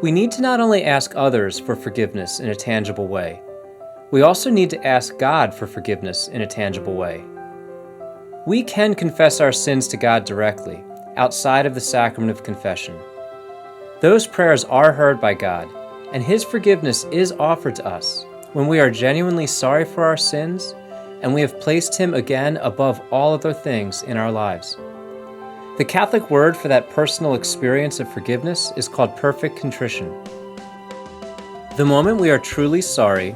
We need to not only ask others for forgiveness in a tangible way, we also need to ask God for forgiveness in a tangible way. We can confess our sins to God directly, outside of the sacrament of confession. Those prayers are heard by God, and His forgiveness is offered to us when we are genuinely sorry for our sins and we have placed Him again above all other things in our lives. The Catholic word for that personal experience of forgiveness is called perfect contrition. The moment we are truly sorry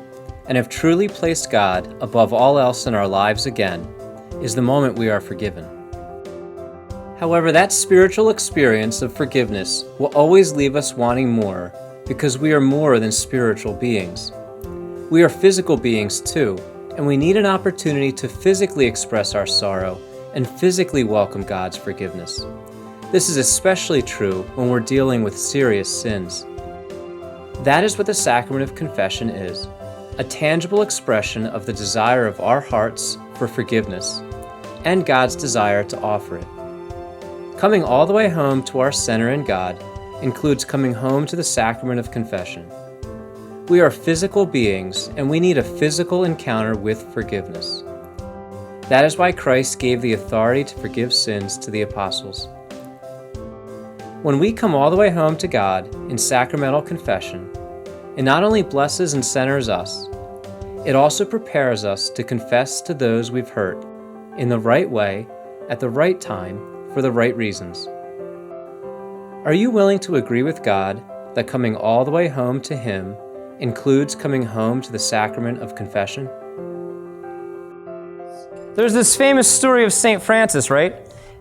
and have truly placed God above all else in our lives again is the moment we are forgiven. However, that spiritual experience of forgiveness will always leave us wanting more because we are more than spiritual beings. We are physical beings too, and we need an opportunity to physically express our sorrow and physically welcome God's forgiveness. This is especially true when we're dealing with serious sins. That is what the sacrament of confession is, a tangible expression of the desire of our hearts for forgiveness and God's desire to offer it. Coming all the way home to our center in God includes coming home to the sacrament of confession. We are physical beings, and we need a physical encounter with forgiveness. That is why Christ gave the authority to forgive sins to the apostles. When we come all the way home to God in sacramental confession, it not only blesses and centers us, it also prepares us to confess to those we've hurt in the right way, at the right time, for the right reasons. Are you willing to agree with God that coming all the way home to Him includes coming home to the sacrament of confession? There's this famous story of St. Francis, right?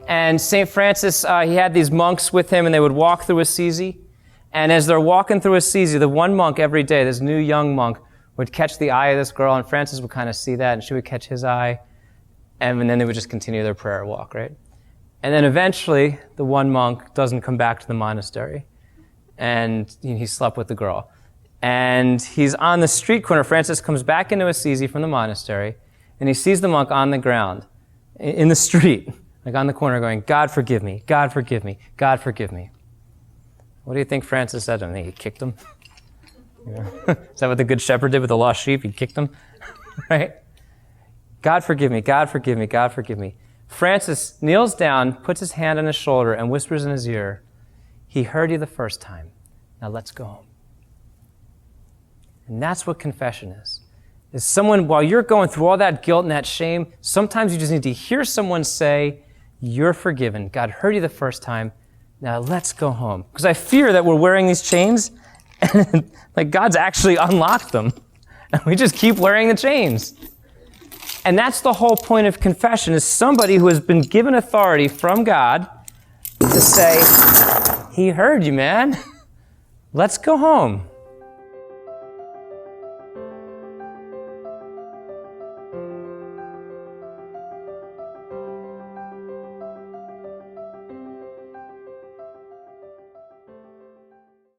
And St. Francis, he had these monks with him, and they would walk through Assisi. And as they're walking through Assisi, the one monk every day, this new young monk, would catch the eye of this girl, and Francis would kind of see that, and she would catch his eye, and then they would just continue their prayer walk, right? And then eventually, the one monk doesn't come back to the monastery, and he slept with the girl. And he's on the street corner. Francis comes back into Assisi from the monastery, and he sees the monk on the ground, in the street, like on the corner going, "God forgive me, God forgive me, God forgive me." What do you think Francis said to him? He kicked him? Is that what the good shepherd did with the lost sheep? He kicked him, right? God forgive me, God forgive me, God forgive me. Francis kneels down, puts his hand on his shoulder, and whispers in his ear, "He heard you the first time. Now let's go home." And that's what confession is someone, while you're going through all that guilt and that shame, sometimes you just need to hear someone say, "You're forgiven. God heard you the first time. Now let's go home." Because I fear that we're wearing these chains, and like God's actually unlocked them, and we just keep wearing the chains. And that's the whole point of confession, is somebody who has been given authority from God to say, "He heard you, man. Let's go home."